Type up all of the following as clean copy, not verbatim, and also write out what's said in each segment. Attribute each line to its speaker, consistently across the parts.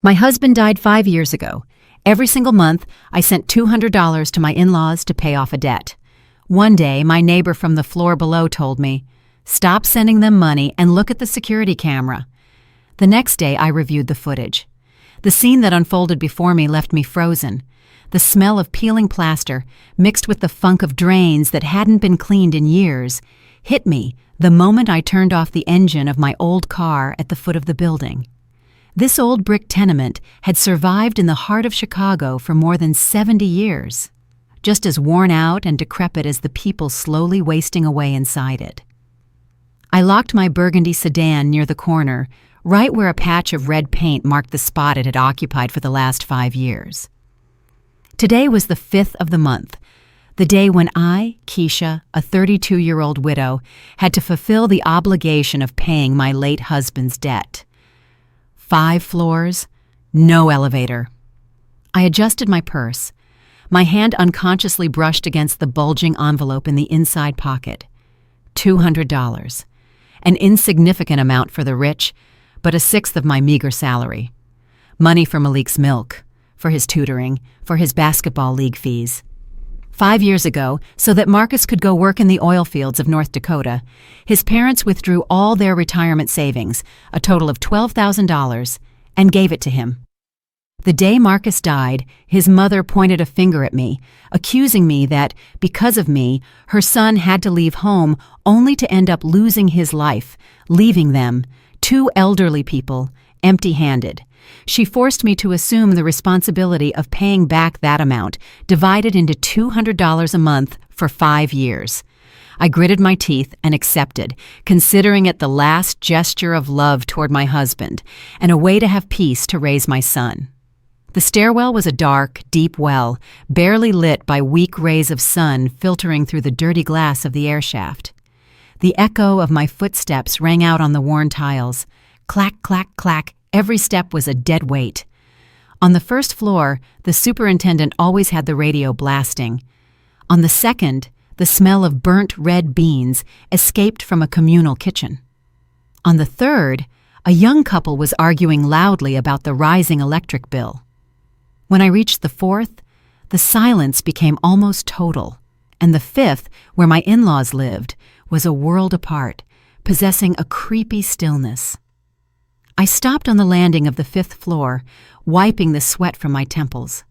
Speaker 1: My husband died 5 years ago. Every single month, I sent $200 to my in-laws to pay off a debt. One day, my neighbor from the floor below told me, "Stop sending them money and look at the security camera." The next day, I reviewed the footage. The scene that unfolded before me left me frozen. The smell of peeling plaster, mixed with the funk of drains that hadn't been cleaned in years, hit me the moment I turned off the engine of my old car at the foot of the building. This old brick tenement had survived in the heart of Chicago for more than 70 years, just as worn out and decrepit as the people slowly wasting away inside it. I locked my burgundy sedan near the corner, right where a patch of red paint marked the spot it had occupied for the last 5 years. Today was the 5th of the month, the day when I, Keisha, a 32-year-old widow, had to fulfill the obligation of paying my late husband's debt. 5 floors, no elevator. I adjusted my purse. My hand unconsciously brushed against the bulging envelope in the inside pocket. $200. An insignificant amount for the rich, but a sixth of my meager salary. Money for Malik's milk, for his tutoring, for his basketball league fees. 5 years ago, so that Marcus could go work in the oil fields of North Dakota, his parents withdrew all their retirement savings, a total of $12,000, and gave it to him. The day Marcus died, his mother pointed a finger at me, accusing me that, because of me, her son had to leave home only to end up losing his life, leaving them, 2 elderly people, empty-handed. She forced me to assume the responsibility of paying back that amount, divided into $200 a month for 5 years. I gritted my teeth and accepted, considering it the last gesture of love toward my husband and a way to have peace to raise my son. The stairwell was a dark, deep well, barely lit by weak rays of sun filtering through the dirty glass of the air shaft. The echo of my footsteps rang out on the worn tiles. Clack, clack, clack. Every step was a dead weight. On the first floor, the superintendent always had the radio blasting. On the second, the smell of burnt red beans escaped from a communal kitchen. On the third, a young couple was arguing loudly about the rising electric bill. When I reached the fourth, the silence became almost total, and the fifth, where my in-laws lived, was a world apart, possessing a creepy stillness. I stopped on the landing of the 5th floor, wiping the sweat from my temples.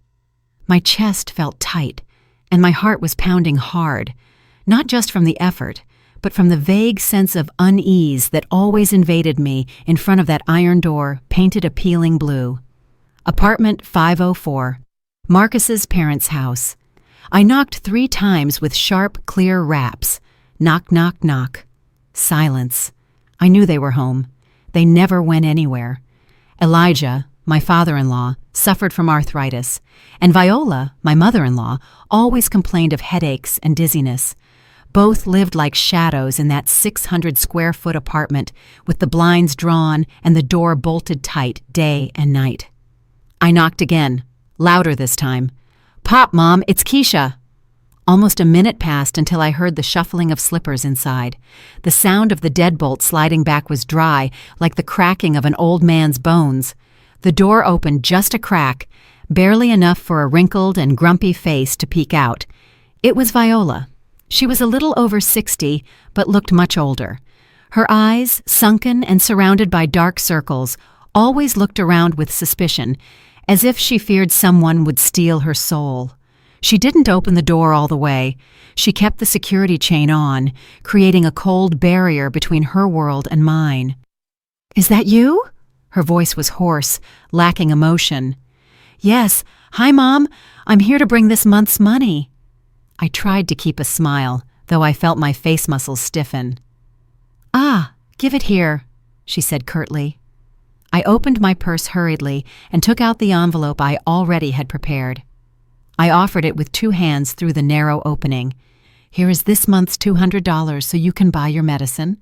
Speaker 1: My chest felt tight, and my heart was pounding hard, not just from the effort, but from the vague sense of unease that always invaded me in front of that iron door painted a peeling blue. Apartment 504, Marcus's parents' house. I knocked 3 times with sharp, clear raps. Knock, knock, knock. Silence. I knew they were home. They never went anywhere. Elijah, my father-in-law, suffered from arthritis, and Viola, my mother-in-law, always complained of headaches and dizziness. Both lived like shadows in that 600-square-foot apartment with the blinds drawn and the door bolted tight day and night. I knocked again, louder this time. "Pop, Mom, it's Keisha." Almost a minute passed until I heard the shuffling of slippers inside. The sound of the deadbolt sliding back was dry, like the cracking of an old man's bones. The door opened just a crack, barely enough for a wrinkled and grumpy face to peek out. It was Viola. She was a little over 60, but looked much older. Her eyes, sunken and surrounded by dark circles, always looked around with suspicion, as if she feared someone would steal her soul. She didn't open the door all the way. She kept the security chain on, creating a cold barrier between her world and mine. "Is that you?" Her voice was hoarse, lacking emotion. "Yes. Hi, Mom. I'm here to bring this month's money." I tried to keep a smile, though I felt my face muscles stiffen. "Ah, give it here," she said curtly. I opened my purse hurriedly and took out the envelope I already had prepared. I offered it with 2 hands through the narrow opening. "Here is this month's $200 so you can buy your medicine."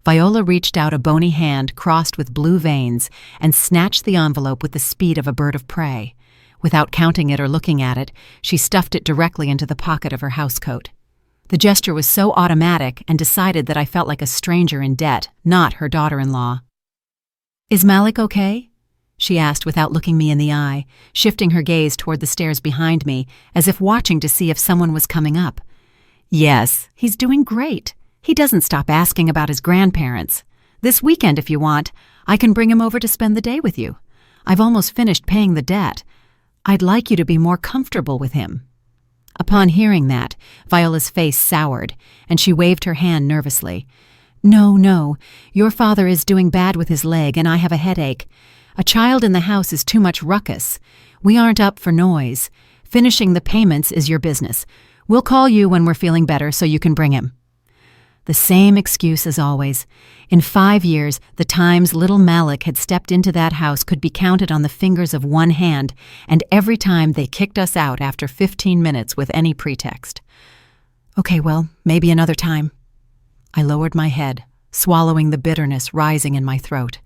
Speaker 1: Viola reached out a bony hand crossed with blue veins and snatched the envelope with the speed of a bird of prey. Without counting it or looking at it, she stuffed it directly into the pocket of her housecoat. The gesture was so automatic and decided that I felt like a stranger in debt, not her daughter-in-law. "Is Malik okay?" she asked without looking me in the eye, shifting her gaze toward the stairs behind me, as if watching to see if someone was coming up. Yes, he's doing great. He doesn't stop asking about his grandparents. This weekend, if you want, I can bring him over to spend the day with you. I've almost finished paying the debt. I'd like you to be more comfortable with him." Upon hearing that, Viola's face soured, and she waved her hand nervously. No, your father is doing bad with his leg, and I have a headache. A child in the house is too much ruckus. We aren't up for noise. Finishing the payments is your business. We'll call you when we're feeling better so you can bring him." The same excuse as always. In 5 years, the times little Malik had stepped into that house could be counted on the fingers of one hand, and every time they kicked us out after 15 minutes with any pretext. "Okay, well, maybe another time." I lowered my head, swallowing the bitterness rising in my throat.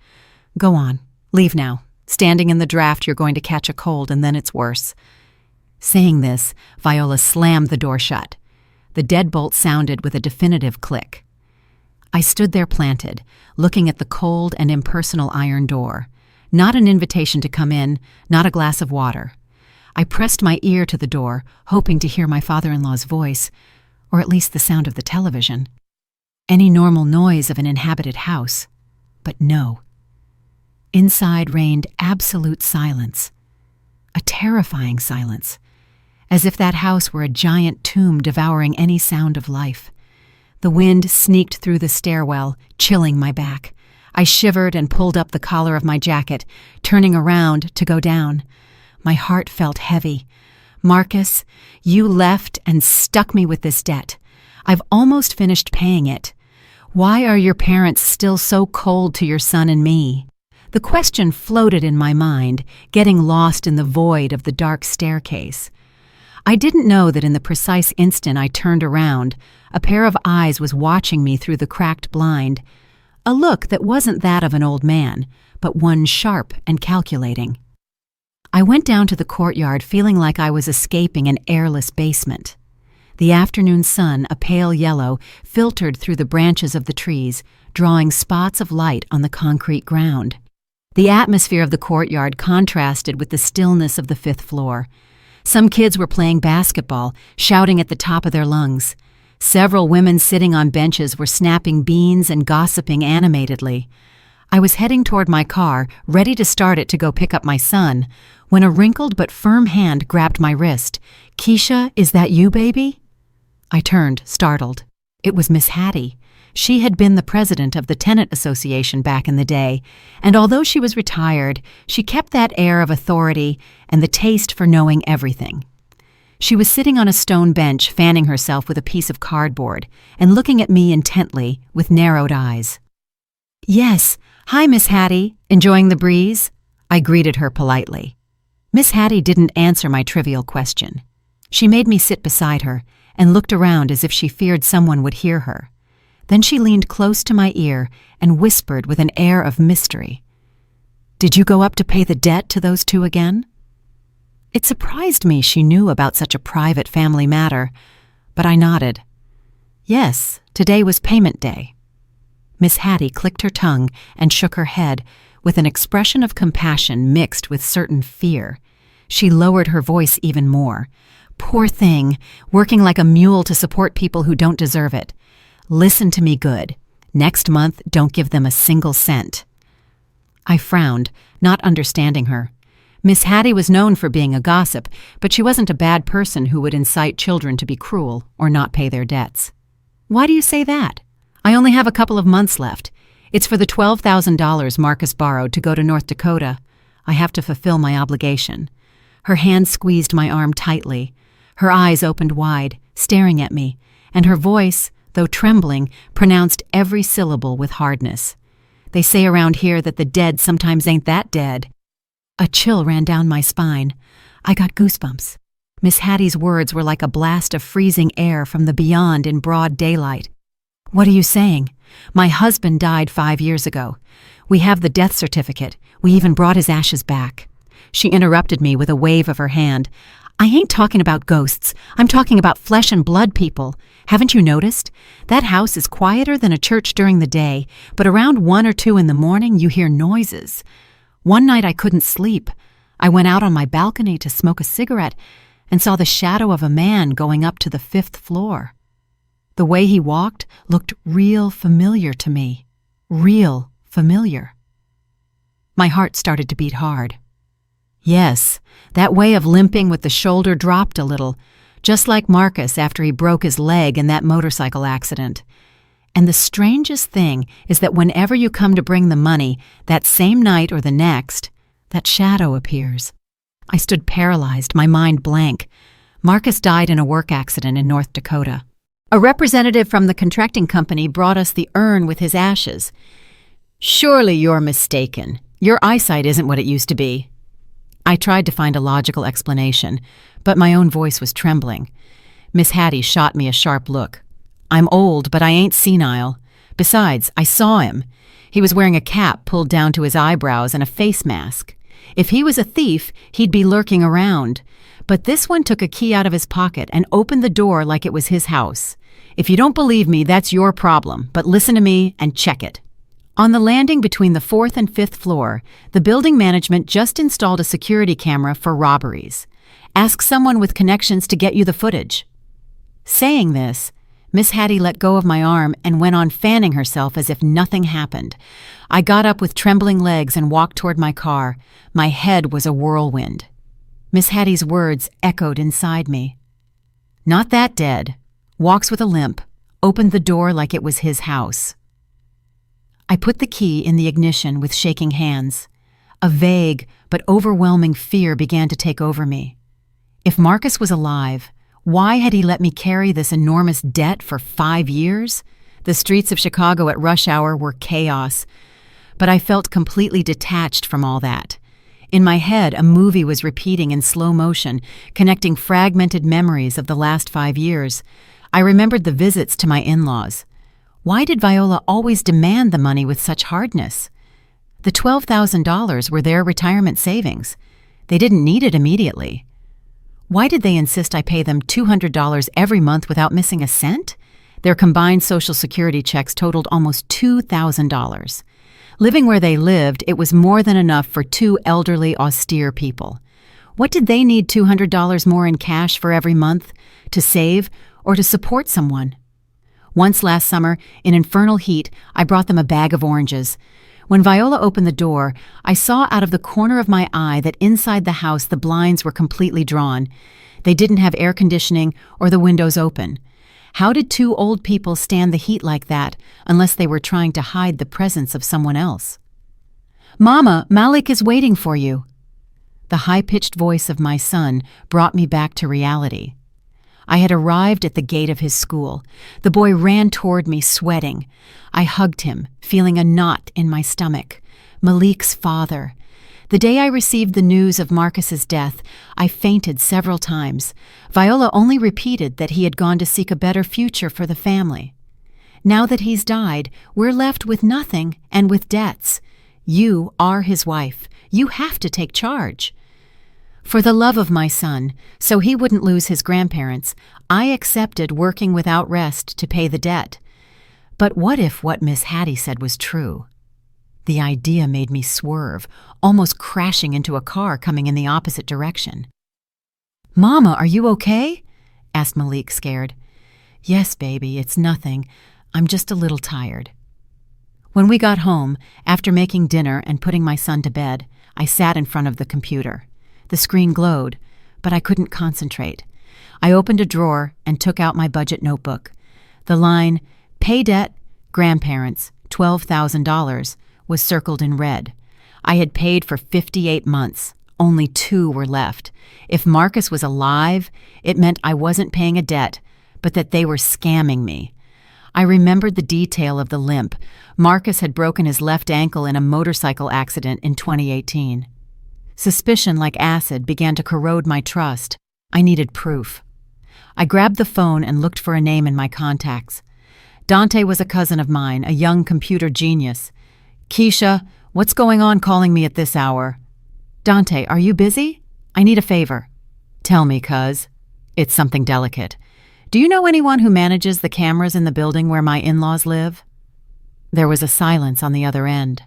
Speaker 1: "Go on. Leave now. Standing in the draft, you're going to catch a cold, and then it's worse." Saying this, Viola slammed the door shut. The deadbolt sounded with a definitive click. I stood there planted, looking at the cold and impersonal iron door. Not an invitation to come in, not a glass of water. I pressed my ear to the door, hoping to hear my father-in-law's voice, or at least the sound of the television. Any normal noise of an inhabited house. But no. Inside reigned absolute silence. A terrifying silence. As if that house were a giant tomb devouring any sound of life. The wind sneaked through the stairwell, chilling my back. I shivered and pulled up the collar of my jacket, turning around to go down. My heart felt heavy. "Marcus, you left and stuck me with this debt. I've almost finished paying it. Why are your parents still so cold to your son and me?" The question floated in my mind, getting lost in the void of the dark staircase. I didn't know that in the precise instant I turned around, a pair of eyes was watching me through the cracked blind, a look that wasn't that of an old man, but one sharp and calculating. I went down to the courtyard feeling like I was escaping an airless basement. The afternoon sun, a pale yellow, filtered through the branches of the trees, drawing spots of light on the concrete ground. The atmosphere of the courtyard contrasted with the stillness of the 5th floor. Some kids were playing basketball, shouting at the top of their lungs. Several women sitting on benches were snapping beans and gossiping animatedly. I was heading toward my car, ready to start it to go pick up my son, when a wrinkled but firm hand grabbed my wrist. "Keisha, is that you, baby?" I turned, startled. It was Miss Hattie. She had been the president of the tenant association back in the day, and although she was retired, she kept that air of authority and the taste for knowing everything. She was sitting on a stone bench, fanning herself with a piece of cardboard, and looking at me intently with narrowed eyes. "Yes, hi, Miss Hattie. Enjoying the breeze?" I greeted her politely. Miss Hattie didn't answer my trivial question. She made me sit beside her and looked around as if she feared someone would hear her. Then she leaned close to my ear and whispered with an air of mystery. "Did you go up to pay the debt to those two again?" It surprised me she knew about such a private family matter, but I nodded. Yes, today was payment day. Miss Hattie clicked her tongue and shook her head with an expression of compassion mixed with certain fear. She lowered her voice even more. "Poor thing, working like a mule to support people who don't deserve it. Listen to me good. Next month, don't give them a single cent." I frowned, not understanding her. Miss Hattie was known for being a gossip, but she wasn't a bad person who would incite children to be cruel or not pay their debts. "Why do you say that? I only have a couple of months left. It's for the $12,000 Marcus borrowed to go to North Dakota. I have to fulfill my obligation." Her hand squeezed my arm tightly. Her eyes opened wide, staring at me, and her voice, though trembling, pronounced every syllable with hardness. They say around here that the dead sometimes ain't that dead. A chill ran down my spine. I got goosebumps. Miss Hattie's words were like a blast of freezing air from the beyond in broad daylight. "What are you saying? My husband died 5 years ago. We have the death certificate. We even brought his ashes back." She interrupted me with a wave of her hand. "I ain't talking about ghosts. I'm talking about flesh and blood people. Haven't you noticed? That house is quieter than a church during the day, but around 1 or 2 in the morning you hear noises. One night I couldn't sleep. I went out on my balcony to smoke a cigarette and saw the shadow of a man going up to the 5th floor. The way he walked looked real familiar to me. Real familiar. My heart started to beat hard. Yes, that way of limping with the shoulder dropped a little, just like Marcus after he broke his leg in that motorcycle accident. And the strangest thing is that whenever you come to bring the money, that same night or the next, that shadow appears. I stood paralyzed, my mind blank. Marcus died in a work accident in North Dakota. A representative from the contracting company brought us the urn with his ashes. Surely you're mistaken. Your eyesight isn't what it used to be. I tried to find a logical explanation, but my own voice was trembling. Miss Hattie shot me a sharp look. I'm old, but I ain't senile. Besides, I saw him. He was wearing a cap pulled down to his eyebrows and a face mask. If he was a thief, he'd be lurking around. But this one took a key out of his pocket and opened the door like it was his house. If you don't believe me, that's your problem, but listen to me and check it. On the landing between the 4th and 5th floor, the building management just installed a security camera for robberies. Ask someone with connections to get you the footage. Saying this, Miss Hattie let go of my arm and went on fanning herself as if nothing happened. I got up with trembling legs and walked toward my car. My head was a whirlwind. Miss Hattie's words echoed inside me. Not that dead. Walks with a limp. Opened the door like it was his house. I put the key in the ignition with shaking hands. A vague but overwhelming fear began to take over me. If Marcus was alive, why had he let me carry this enormous debt for 5 years? The streets of Chicago at rush hour were chaos, but I felt completely detached from all that. In my head, a movie was repeating in slow motion, connecting fragmented memories of the last 5 years. I remembered the visits to my in-laws. Why did Viola always demand the money with such hardness? The $12,000 were their retirement savings. They didn't need it immediately. Why did they insist I pay them $200 every month without missing a cent? Their combined Social Security checks totaled almost $2,000. Living where they lived, it was more than enough for 2 elderly, austere people. What did they need $200 more in cash for every month? To save or to support someone? Once last summer, in infernal heat, I brought them a bag of oranges. When Viola opened the door, I saw out of the corner of my eye that inside the house the blinds were completely drawn. They didn't have air conditioning or the windows open. How did 2 old people stand the heat like that unless they were trying to hide the presence of someone else? "Mama, Malik is waiting for you." The high-pitched voice of my son brought me back to reality. I had arrived at the gate of his school. The boy ran toward me, sweating. I hugged him, feeling a knot in my stomach. Malik's father. The day I received the news of Marcus's death, I fainted several times. Viola only repeated that he had gone to seek a better future for the family. Now that he's died, we're left with nothing and with debts. You are his wife. You have to take charge. For the love of my son, so he wouldn't lose his grandparents, I accepted working without rest to pay the debt. But what if what Miss Hattie said was true? The idea made me swerve, almost crashing into a car coming in the opposite direction. "Mama, are you okay?" asked Malik, scared. "Yes, baby, it's nothing. I'm just a little tired." When we got home, after making dinner and putting my son to bed, I sat in front of the computer. The screen glowed, but I couldn't concentrate. I opened a drawer and took out my budget notebook. The line, "Pay debt, grandparents, $12,000, was circled in red. I had paid for 58 months. Only 2 were left. If Marcus was alive, it meant I wasn't paying a debt, but that they were scamming me. I remembered the detail of the limp. Marcus had broken his left ankle in a motorcycle accident in 2018. Suspicion, like acid, began to corrode my trust. I needed proof. I grabbed the phone and looked for a name in my contacts. Dante was a cousin of mine, a young computer genius. "Keisha, what's going on calling me at this hour?" "Dante, are you busy? I need a favor." "Tell me, cuz. It's something delicate. Do you know anyone who manages the cameras in the building where my in-laws live?" There was a silence on the other end.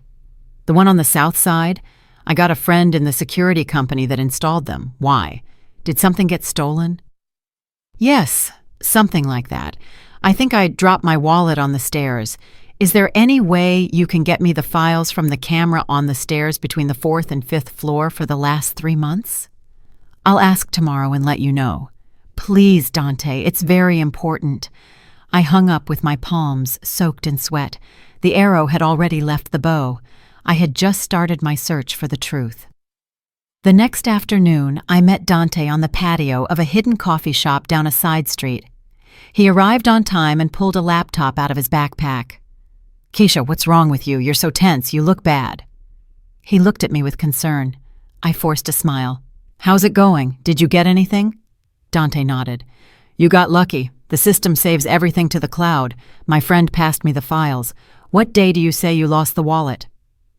Speaker 1: "The one on the south side? I got a friend in the security company that installed them. Why? Did something get stolen? Yes, something like that. I think I dropped my wallet on the stairs. Is there any way you can get me the files from the camera on the stairs between the 4th and 5th floor for the last 3 months? I'll ask tomorrow and let you know. Please, Dante, it's very important. I hung up with my palms soaked in sweat. The arrow had already left the bow. I had just started my search for the truth. The next afternoon, I met Dante on the patio of a hidden coffee shop down a side street. He arrived on time and pulled a laptop out of his backpack. Keisha, what's wrong with you? You're so tense. You look bad. He looked at me with concern. I forced a smile. How's it going? Did you get anything? Dante nodded. You got lucky. The system saves everything to the cloud. My friend passed me the files. What day do you say you lost the wallet?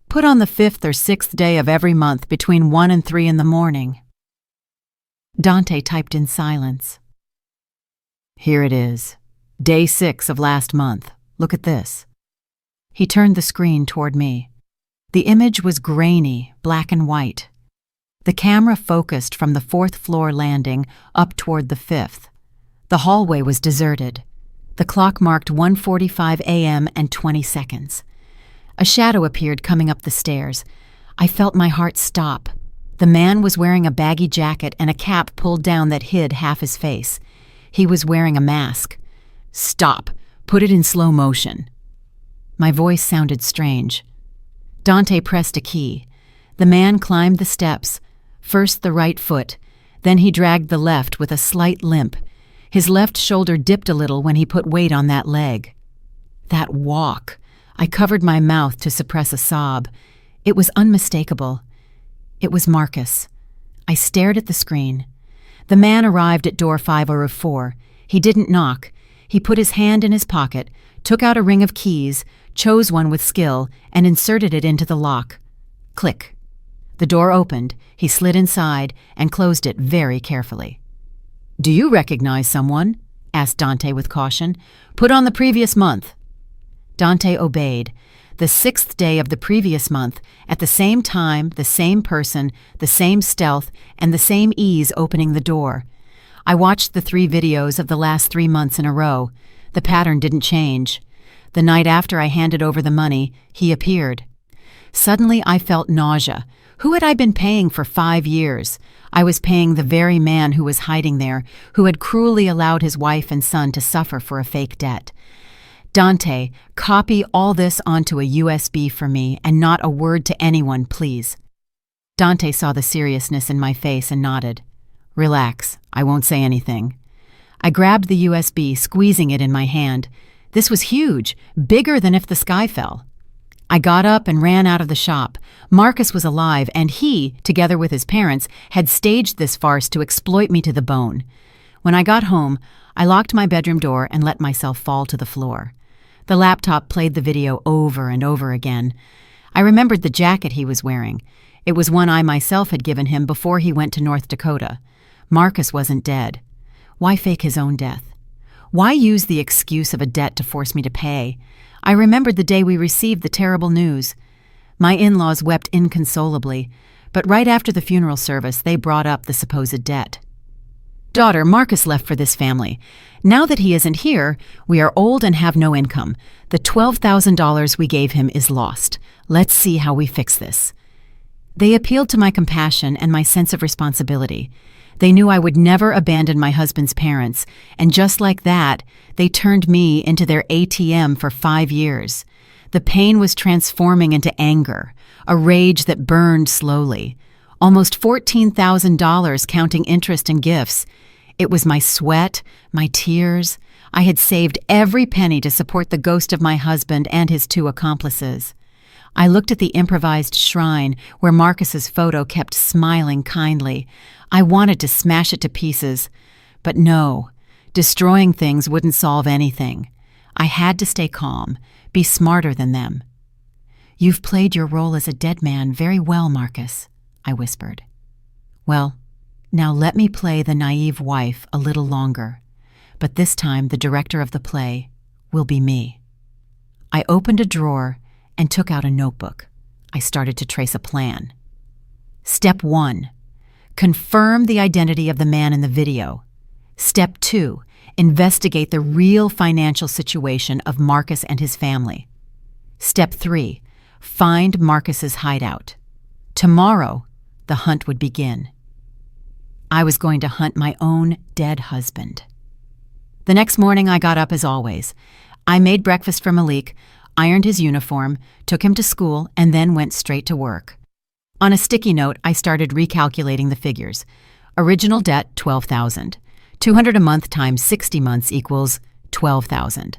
Speaker 1: Put on the 5th or 6th day of every month between 1 and 3 in the morning. Dante typed in silence. Here it is. Day 6 of last month. Look at this. He turned the screen toward me. The image was grainy, black and white. The camera focused from the 4th floor landing up toward the 5th. The hallway was deserted. The clock marked 1:45 a.m. and 20 seconds. A shadow appeared coming up the stairs. I felt my heart stop. The man was wearing a baggy jacket and a cap pulled down that hid half his face. He was wearing a mask. Stop. Put it in slow motion. My voice sounded strange. Dante pressed a key. The man climbed the steps, first the right foot, then he dragged the left with a slight limp. His left shoulder dipped a little when he put weight on that leg. That walk. I covered my mouth to suppress a sob. It was unmistakable. It was Marcus. I stared at the screen. The man arrived at door 504. He didn't knock. He put his hand in his pocket, took out a ring of keys, chose one with skill, and inserted it into the lock. Click. The door opened. He slid inside and closed it very carefully. Do you recognize someone? Asked Dante with caution. Put on the previous month. Dante obeyed. The 6th day of the previous month, at the same time, the same person, the same stealth, and the same ease opening the door. I watched the 3 videos of the last 3 months in a row. The pattern didn't change. The night after I handed over the money, he appeared. Suddenly I felt nausea. Who had I been paying for 5 years? I was paying the very man who was hiding there, who had cruelly allowed his wife and son to suffer for a fake debt. Dante, copy all this onto a USB for me and not a word to anyone, please. Dante saw the seriousness in my face and nodded. Relax, I won't say anything. I grabbed the USB, squeezing it in my hand. This was huge, bigger than if the sky fell. I got up and ran out of the shop. Marcus was alive, and he, together with his parents, had staged this farce to exploit me to the bone. When I got home, I locked my bedroom door and let myself fall to the floor. The laptop played the video over and over again. I remembered the jacket he was wearing. It was one I myself had given him before he went to North Dakota. Marcus wasn't dead. Why fake his own death? Why use the excuse of a debt to force me to pay? I remembered the day we received the terrible news. My in-laws wept inconsolably, but right after the funeral service, they brought up the supposed debt. Daughter, Marcus left for this family. Now that he isn't here, we are old and have no income. The $12,000 we gave him is lost. Let's see how we fix this. They appealed to my compassion and my sense of responsibility. They knew I would never abandon my husband's parents, and just like that, they turned me into their ATM for 5 years. The pain was transforming into anger, a rage that burned slowly. Almost $14,000 counting interest and gifts. It was my sweat, my tears. I had saved every penny to support the ghost of my husband and his 2 accomplices. I looked at the improvised shrine where Marcus's photo kept smiling kindly. I wanted to smash it to pieces. But no, destroying things wouldn't solve anything. I had to stay calm, be smarter than them. You've played your role as a dead man very well, Marcus, I whispered. Well, now let me play the naive wife a little longer. But this time the director of the play will be me. I opened a drawer and took out a notebook. I started to trace a plan. Step 1. Confirm the identity of the man in the video. Step 2. Investigate the real financial situation of Marcus and his family. Step 3. Find Marcus's hideout. Tomorrow, the hunt would begin. I was going to hunt my own dead husband. The next morning, I got up as always. I made breakfast for Malik, ironed his uniform, took him to school, and then went straight to work. On a sticky note, I started recalculating the figures. Original debt, $12,000. $200 a month times 60 months equals $12,000.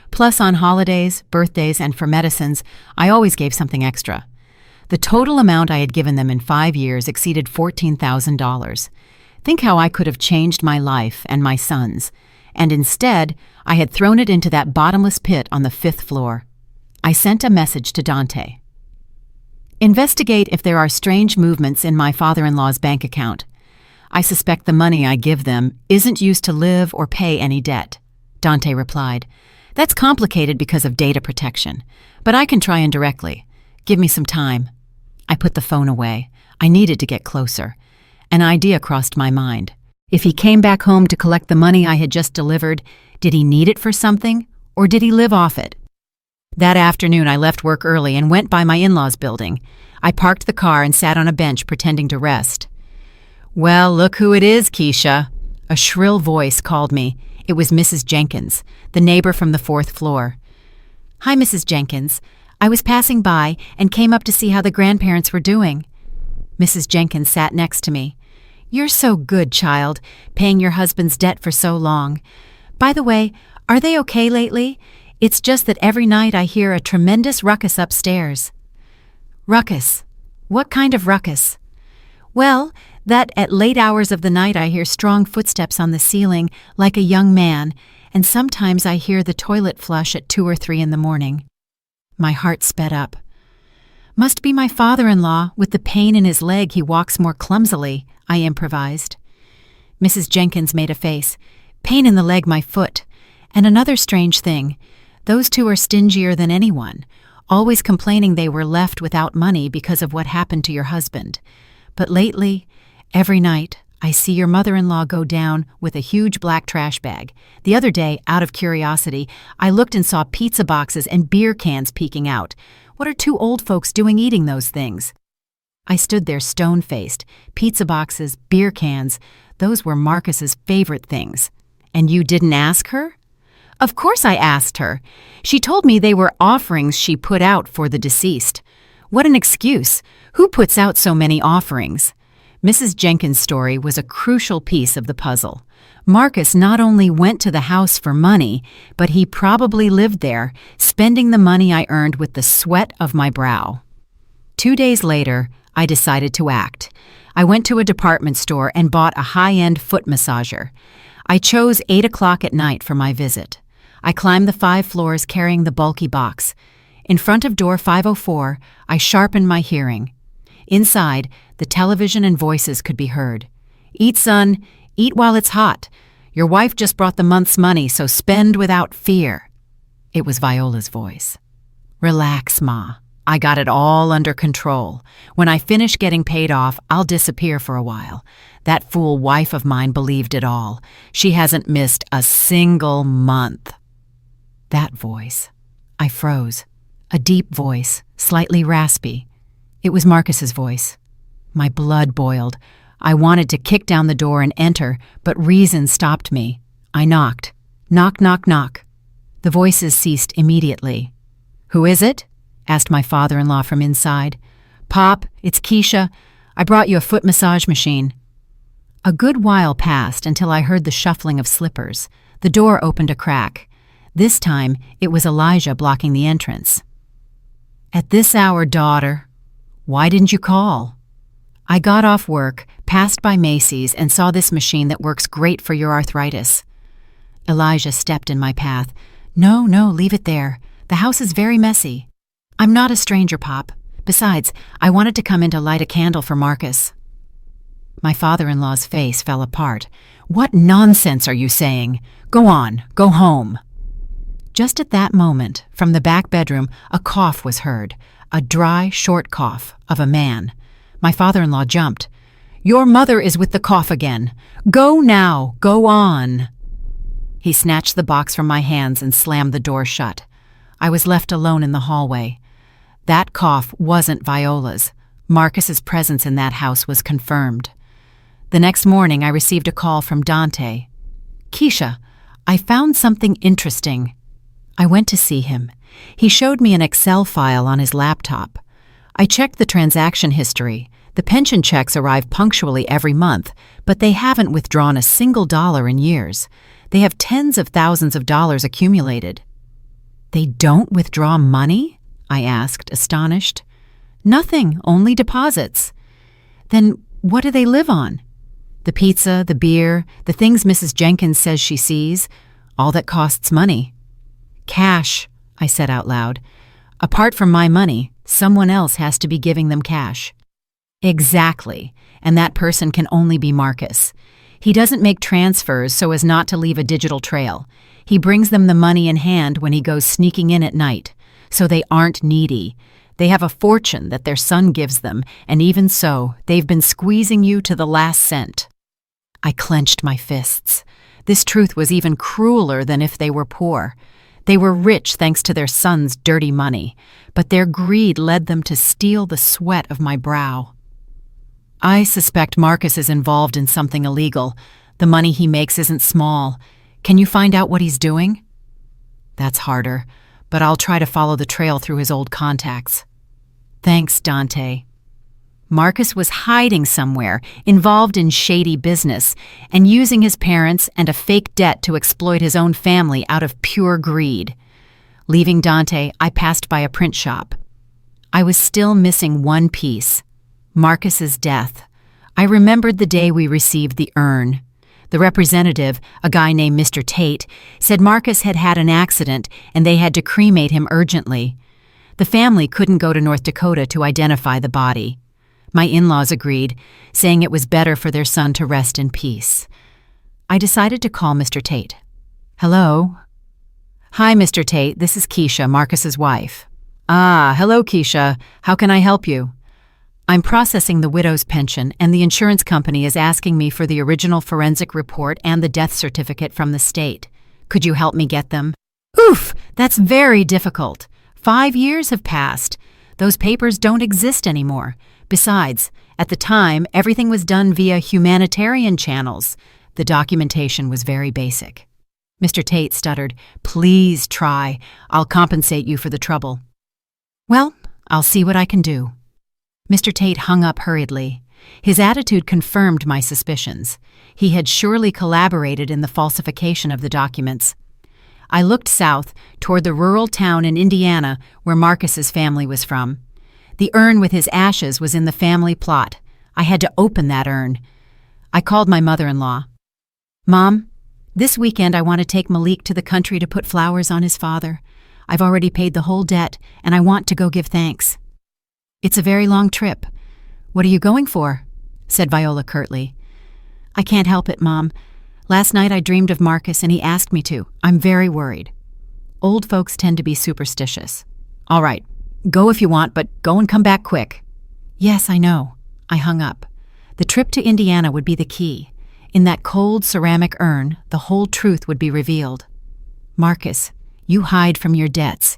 Speaker 1: Plus on holidays, birthdays, and for medicines, I always gave something extra. The total amount I had given them in 5 years exceeded $14,000. Think how I could have changed my life and my son's. And instead, I had thrown it into that bottomless pit on the 5th floor. I sent a message to Dante. Investigate if there are strange movements in my father-in-law's bank account. I suspect the money I give them isn't used to live or pay any debt. Dante replied, That's complicated because of data protection, but I can try indirectly. Give me some time. I put the phone away. I needed to get closer. An idea crossed my mind. If he came back home to collect the money I had just delivered, did he need it for something, or did he live off it? That afternoon, I left work early and went by my in-laws' building. I parked the car and sat on a bench pretending to rest. Well, look who it is, Keisha. A shrill voice called me. It was Mrs. Jenkins, the neighbor from the 4th floor. Hi, Mrs. Jenkins. I was passing by and came up to see how the grandparents were doing. Mrs. Jenkins sat next to me. You're so good, child, paying your husband's debt for so long. By the way, are they okay lately? It's just that every night I hear a tremendous ruckus upstairs. Ruckus? What kind of ruckus? Well, that at late hours of the night I hear strong footsteps on the ceiling like a young man, and sometimes I hear the toilet flush at 2 or 3 in the morning. My heart sped up. Must be my father-in-law. With the pain in his leg, he walks more clumsily, I improvised. Mrs. Jenkins made a face. Pain in the leg, my foot. And another strange thing. Those two are stingier than anyone, always complaining they were left without money because of what happened to your husband. But lately, every night, I see your mother-in-law go down with a huge black trash bag. The other day, out of curiosity, I looked and saw pizza boxes and beer cans peeking out. What are 2 old folks doing eating those things? I stood there stone-faced. Pizza boxes, beer cans, those were Marcus's favorite things. And you didn't ask her? Of course I asked her. She told me they were offerings she put out for the deceased. What an excuse. Who puts out so many offerings? Mrs. Jenkins' story was a crucial piece of the puzzle. Marcus not only went to the house for money, but he probably lived there, spending the money I earned with the sweat of my brow. 2 days later, I decided to act. I went to a department store and bought a high-end foot massager. I chose 8 o'clock at night for my visit. I climbed the 5 floors carrying the bulky box. In front of door 504, I sharpened my hearing. Inside, the television and voices could be heard. Eat, son. Eat while it's hot. Your wife just brought the month's money, so spend without fear. It was Viola's voice. Relax, Ma. I got it all under control. When I finish getting paid off, I'll disappear for a while. That fool wife of mine believed it all. She hasn't missed a single month. That voice. I froze. A deep voice, slightly raspy. It was Marcus's voice. My blood boiled. I wanted to kick down the door and enter, but reason stopped me. I knocked. Knock, knock, knock. The voices ceased immediately. Who is it? Asked my father-in-law from inside. Pop, it's Keisha. I brought you a foot massage machine. A good while passed until I heard the shuffling of slippers. The door opened a crack. This time, it was Elijah blocking the entrance. At this hour, daughter. Why didn't you call? I got off work, passed by Macy's, and saw this machine that works great for your arthritis. Elijah stepped in my path. No, leave it there. The house is very messy. I'm not a stranger, Pop. Besides, I wanted to come in to light a candle for Marcus. My father-in-law's face fell apart. What nonsense are you saying? Go on, go home. Just at that moment, from the back bedroom, a cough was heard, a dry, short cough of a man. My father-in-law jumped. "Your mother is with the cough again. Go now, go on." He snatched the box from my hands and slammed the door shut. I was left alone in the hallway. That cough wasn't Viola's. Marcus's presence in that house was confirmed. The next morning, I received a call from Dante. "Keisha, I found something interesting." I went to see him. He showed me an Excel file on his laptop. I checked the transaction history. The pension checks arrive punctually every month, but they haven't withdrawn a single dollar in years. They have tens of thousands of dollars accumulated. "They don't withdraw money?" I asked, astonished. "Nothing, only deposits." "Then what do they live on?" "The pizza, the beer, the things Mrs. Jenkins says she sees, all that costs money." "Cash," I said out loud. "Apart from my money, someone else has to be giving them cash." "Exactly, and that person can only be Marcus. He doesn't make transfers so as not to leave a digital trail. He brings them the money in hand when he goes sneaking in at night, so they aren't needy. They have a fortune that their son gives them, and even so, they've been squeezing you to the last cent." I clenched my fists. This truth was even crueler than if they were poor. They were rich thanks to their son's dirty money, but their greed led them to steal the sweat of my brow. "I suspect Marcus is involved in something illegal. The money he makes isn't small. Can you find out what he's doing?" "That's harder, but I'll try to follow the trail through his old contacts." "Thanks, Dante." Marcus was hiding somewhere, involved in shady business, and using his parents and a fake debt to exploit his own family out of pure greed. Leaving Dante, I passed by a print shop. I was still missing one piece: Marcus's death. I remembered the day we received the urn. The representative, a guy named Mr. Tate, said Marcus had had an accident and they had to cremate him urgently. The family couldn't go to North Dakota to identify the body. My in-laws agreed, saying it was better for their son to rest in peace. I decided to call Mr. Tate. "Hello?" "Hi, Mr. Tate. This is Keisha, Marcus's wife." "Ah, hello, Keisha. How can I help you?" "I'm processing the widow's pension, and the insurance company is asking me for the original forensic report and the death certificate from the state. Could you help me get them?" "Oof, that's very difficult. 5 years have passed. Those papers don't exist anymore. Besides, at the time, everything was done via humanitarian channels. The documentation was very basic." Mr. Tate stuttered, "Please try. I'll compensate you for the trouble." "Well, I'll see what I can do." Mr. Tate hung up hurriedly. His attitude confirmed my suspicions. He had surely collaborated in the falsification of the documents. I looked south, toward the rural town in Indiana where Marcus's family was from. The urn with his ashes was in the family plot. I had to open that urn. I called my mother-in-law. "Mom, this weekend I want to take Malik to the country to put flowers on his father. I've already paid the whole debt, and I want to go give thanks." "It's a very long trip. What are you going for?" said Viola curtly. "I can't help it, Mom. Last night I dreamed of Marcus and he asked me to. I'm very worried." Old folks tend to be superstitious. "All right. Go if you want, but go and come back quick." "Yes, I know." I hung up. The trip to Indiana would be the key. In that cold ceramic urn, the whole truth would be revealed. "Marcus, you hide from your debts.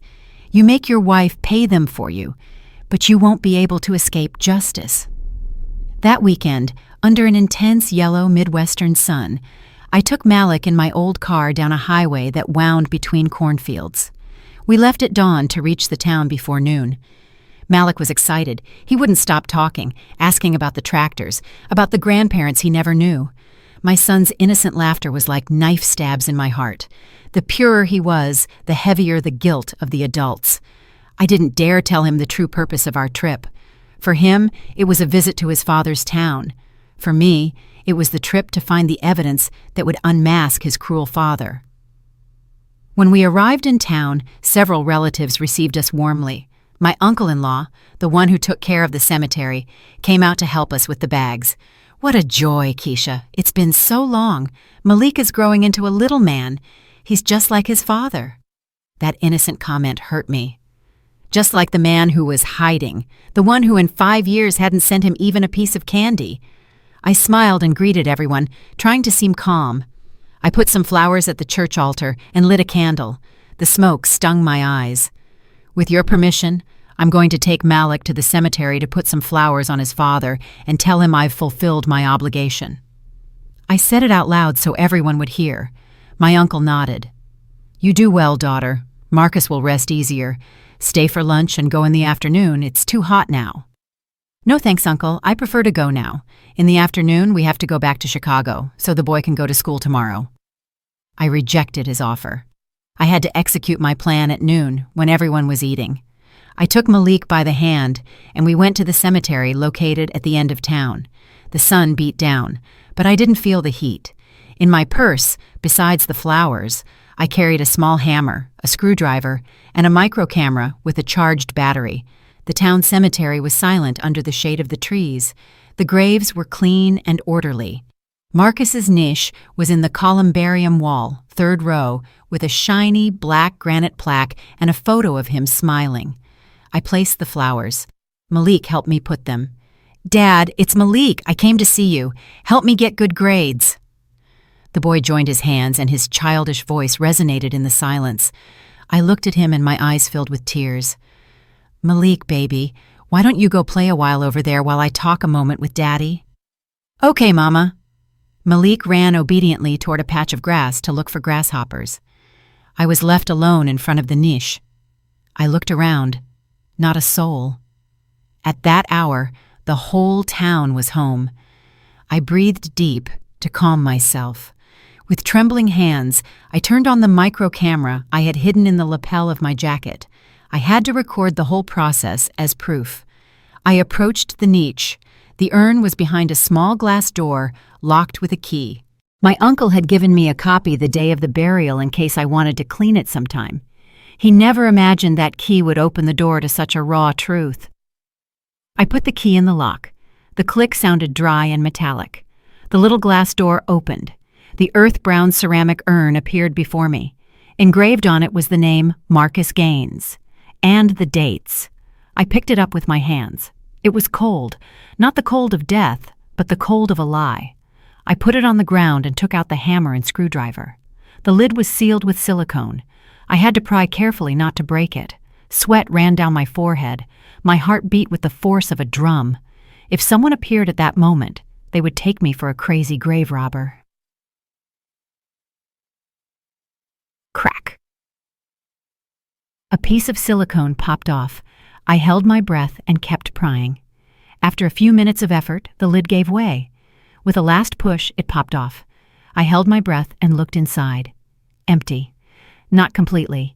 Speaker 1: You make your wife pay them for you, but you won't be able to escape justice." That weekend, under an intense yellow Midwestern sun, I took Malik in my old car down a highway that wound between cornfields. We left at dawn to reach the town before noon. Malik was excited. He wouldn't stop talking, asking about the tractors, about the grandparents he never knew. My son's innocent laughter was like knife stabs in my heart. The purer he was, the heavier the guilt of the adults. I didn't dare tell him the true purpose of our trip. For him, it was a visit to his father's town. For me, it was the trip to find the evidence that would unmask his cruel father. When we arrived in town, several relatives received us warmly. My uncle-in-law, the one who took care of the cemetery, came out to help us with the bags. "What a joy, Keisha. It's been so long. Malik is growing into a little man. He's just like his father." That innocent comment hurt me. just like the man who was hiding, the one who in 5 years hadn't sent him even a piece of candy. I smiled and greeted everyone, trying to seem calm. I put some flowers at the church altar and lit a candle. The smoke stung my eyes. With your permission, I'm going to take Malik to the cemetery to put some flowers on his father and tell him I've fulfilled my obligation. I said it out loud so everyone would hear. My uncle nodded. You do well, daughter. Marcus will rest easier. Stay for lunch and go in the afternoon. It's too hot now. No thanks, Uncle. I prefer to go now. In the afternoon, we have to go back to Chicago, so the boy can go to school tomorrow. I rejected his offer. I had to execute my plan at noon, when everyone was eating. I took Malik by the hand, and we went to the cemetery located at the end of town. The sun beat down, but I didn't feel the heat. In my purse, besides the flowers, I carried a small hammer, a screwdriver, and a micro camera with a charged battery. The town cemetery was silent under the shade of the trees. The graves were clean and orderly. Marcus's niche was in the columbarium wall, 3rd row, with a shiny black granite plaque and a photo of him smiling. I placed the flowers. Malik helped me put them. Dad, it's Malik. I came to see you. Help me get good grades. The boy joined his hands and his childish voice resonated in the silence. I looked at him and my eyes filled with tears. Malik, baby, why don't you go play a while over there while I talk a moment with Daddy? Okay, Mama. Malik ran obediently toward a patch of grass to look for grasshoppers. I was left alone in front of the niche. I looked around. Not a soul. At that hour, the whole town was home. I breathed deep to calm myself. With trembling hands, I turned on the micro camera I had hidden in the lapel of my jacket. I had to record the whole process as proof. I approached the niche. The urn was behind a small glass door, locked with a key. My uncle had given me a copy the day of the burial in case I wanted to clean it sometime. He never imagined that key would open the door to such a raw truth. I put the key in the lock. The click sounded dry and metallic. The little glass door opened. The earth-brown ceramic urn appeared before me. Engraved on it was the name Marcus Gaines. And the dates. I picked it up with my hands. It was cold, not the cold of death, but the cold of a lie. I put it on the ground and took out the hammer and screwdriver. The lid was sealed with silicone. I had to pry carefully not to break it. Sweat ran down my forehead. My heart beat with the force of a drum. If someone appeared at that moment, they would take me for a crazy grave robber. Crack. A piece of silicone popped off. I held my breath and kept prying. After a few minutes of effort, the lid gave way. With a last push, it popped off. I held my breath and looked inside. Empty. Not completely.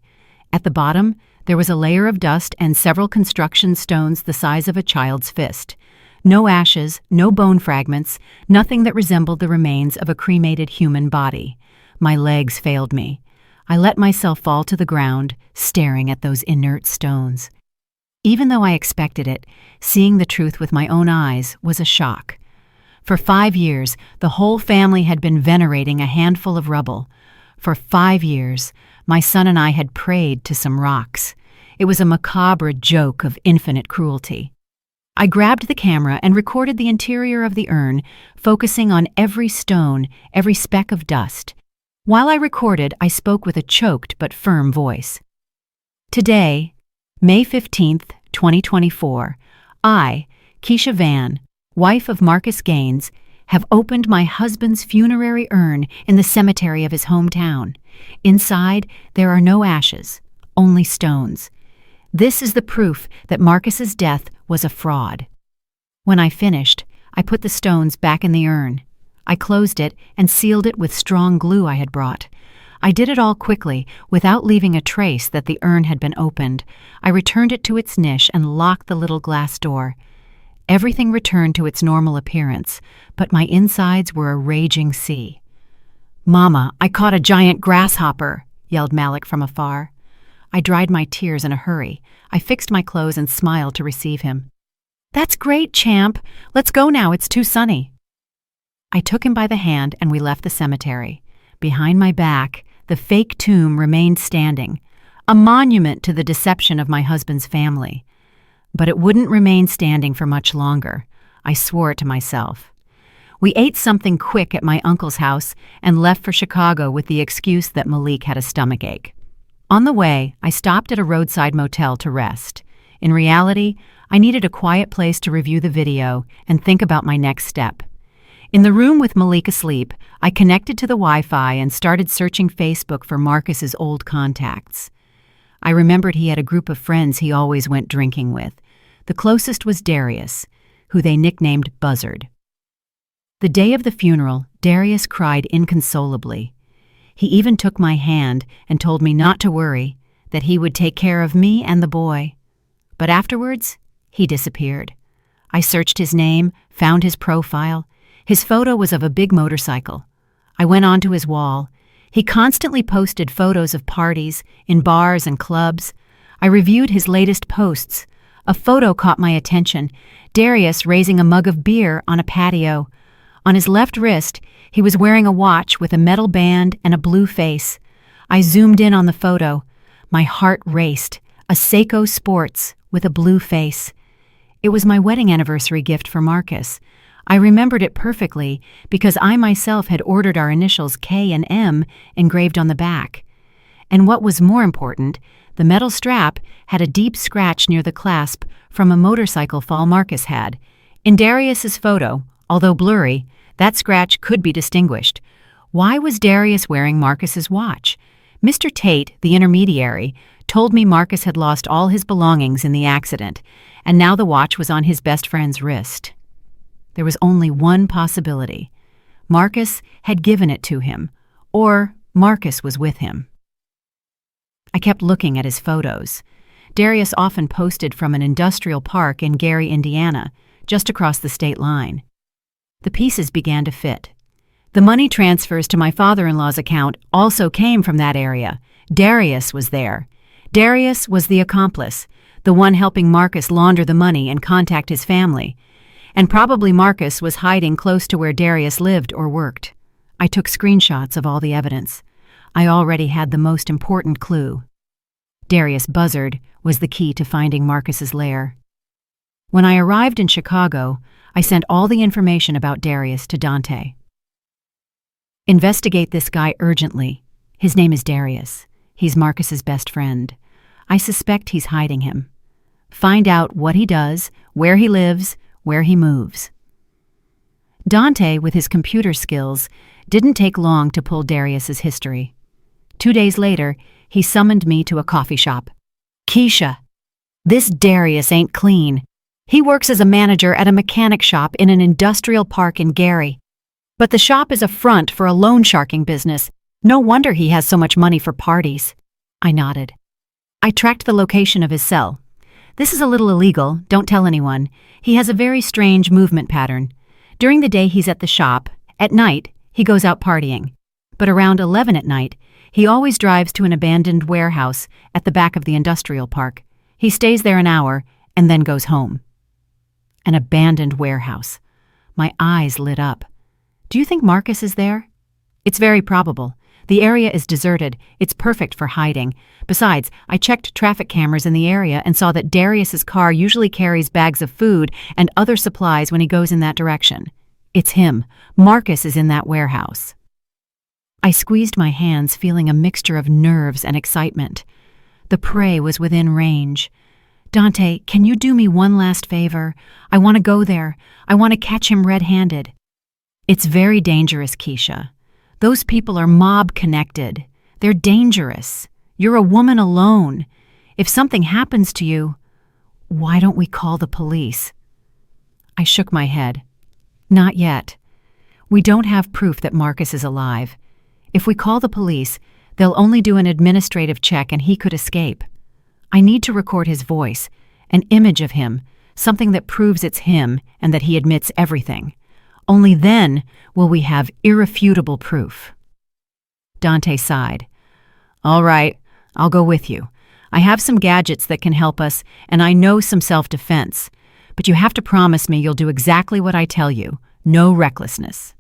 Speaker 1: At the bottom, there was a layer of dust and several construction stones the size of a child's fist. No ashes, no bone fragments, nothing that resembled the remains of a cremated human body. My legs failed me. I let myself fall to the ground, staring at those inert stones. Even though I expected it, seeing the truth with my own eyes was a shock. For 5 years, the whole family had been venerating a handful of rubble. For 5 years, my son and I had prayed to some rocks. It was a macabre joke of infinite cruelty. I grabbed the camera and recorded the interior of the urn, focusing on every stone, every speck of dust. While I recorded, I spoke with a choked but firm voice. Today, May 15th, 2024, I, Keisha Van, wife of Marcus Gaines, have opened my husband's funerary urn in the cemetery of his hometown. Inside, there are no ashes, only stones. This is the proof that Marcus's death was a fraud. When I finished, I put the stones back in the urn. I closed it and sealed it with strong glue I had brought. I did it all quickly, without leaving a trace that the urn had been opened. I returned it to its niche and locked the little glass door. Everything returned to its normal appearance, but my insides were a raging sea. "Mama, I caught a giant grasshopper," yelled Malik from afar. I dried my tears in a hurry. I fixed my clothes and smiled to receive him. "That's great, champ. Let's go now, it's too sunny." I took him by the hand and we left the cemetery. Behind my back, the fake tomb remained standing. a monument to the deception of my husband's family. But it wouldn't remain standing for much longer. I swore it to myself. We ate something quick at my uncle's house and left for Chicago with the excuse that Malik had a stomachache. On the way, I stopped at a roadside motel to rest. In reality, I needed a quiet place to review the video and think about my next step. In the room with Malik asleep, I connected to the Wi-Fi and started searching Facebook for Marcus's old contacts. I remembered he had a group of friends he always went drinking with. The closest was Darius, who they nicknamed Buzzard. The day of the funeral, Darius cried inconsolably. He even took my hand and told me not to worry, that he would take care of me and the boy. But afterwards, he disappeared. I searched his name, found his profile. His photo was of a big motorcycle. I went onto his wall. He constantly posted photos of parties, in bars and clubs. I reviewed his latest posts. A photo caught my attention, Darius raising a mug of beer on a patio. On his left wrist, he was wearing a watch with a metal band and a blue face. I zoomed in on the photo. My heart raced. A Seiko Sports with a blue face. It was my wedding anniversary gift for Marcus. I remembered it perfectly because I myself had ordered our initials K and M engraved on the back. And what was more important, the metal strap had a deep scratch near the clasp from a motorcycle fall Marcus had. In Darius's photo, although blurry, that scratch could be distinguished. Why was Darius wearing Marcus's watch? Mr. Tate, the intermediary, told me Marcus had lost all his belongings in the accident, and now the watch was on his best friend's wrist. There was only one possibility. Marcus had given it to him, or Marcus was with him. I kept looking at his photos. Darius often posted from an industrial park in Gary, Indiana, just across the state line. The pieces began to fit. The money transfers to my father-in-law's account also came from that area. Darius was there. Darius was the accomplice, the one helping Marcus launder the money and contact his family. And probably Marcus was hiding close to where Darius lived or worked. I took screenshots of all the evidence. I already had the most important clue. Darius Buzzard was the key to finding Marcus's lair. When I arrived in Chicago, I sent all the information about Darius to Dante. Investigate this guy urgently. His name is Darius. He's Marcus's best friend. I suspect he's hiding him. Find out what he does, where he lives, where he moves. Dante, with his computer skills, didn't take long to pull Darius's history. 2 days later, he summoned me to a coffee shop. Keisha, this Darius ain't clean. He works as a manager at a mechanic shop in an industrial park in Gary. But the shop is a front for a loan sharking business. No wonder he has so much money for parties. I nodded. I tracked the location of his cell. This is a little illegal, don't tell anyone. He has a very strange movement pattern. During the day he's at the shop. At night, he goes out partying. But around 11 at night, he always drives to an abandoned warehouse at the back of the industrial park. He stays there an hour and then goes home. An abandoned warehouse. My eyes lit up. Do you think Marcus is there? It's very probable. The area is deserted. It's perfect for hiding. Besides, I checked traffic cameras in the area and saw that Darius's car usually carries bags of food and other supplies when he goes in that direction. It's him. Marcus is in that warehouse. I squeezed my hands, feeling a mixture of nerves and excitement. The prey was within range. Dante, can you do me one last favor? I want to go there. I want to catch him red-handed. It's very dangerous, Keisha. Those people are mob-connected. They're dangerous. You're a woman alone. If something happens to you, why don't we call the police? I shook my head. Not yet. We don't have proof that Marcus is alive. If we call the police, they'll only do an administrative check and he could escape. I need to record his voice, an image of him, something that proves it's him and that he admits everything. Only then will we have irrefutable proof. Dante sighed. All right, I'll go with you. I have some gadgets that can help us, and I know some self-defense. But you have to promise me you'll do exactly what I tell you. No recklessness.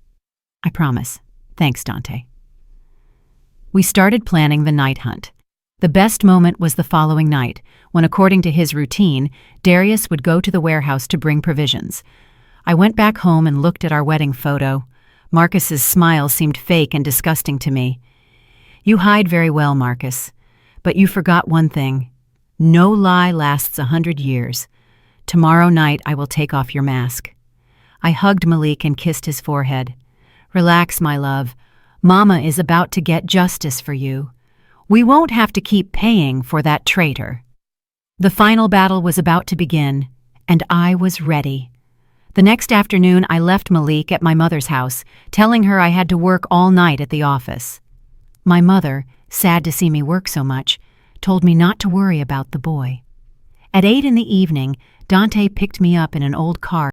Speaker 1: I promise. Thanks, Dante. We started planning the night hunt. The best moment was the following night, when, according to his routine, Darius would go to the warehouse to bring provisions. I went back home and looked at our wedding photo. Marcus's smile seemed fake and disgusting to me. You hide very well, Marcus. But you forgot one thing. No lie lasts 100 years. Tomorrow night I will take off your mask. I hugged Malik and kissed his forehead. Relax, my love. Mama is about to get justice for you. We won't have to keep paying for that traitor. The final battle was about to begin, and I was ready. The next afternoon, I left Malik at my mother's house, telling her I had to work all night at the office. My mother, sad to see me work so much, told me not to worry about the boy. At 8 in the evening, Dante picked me up in an old car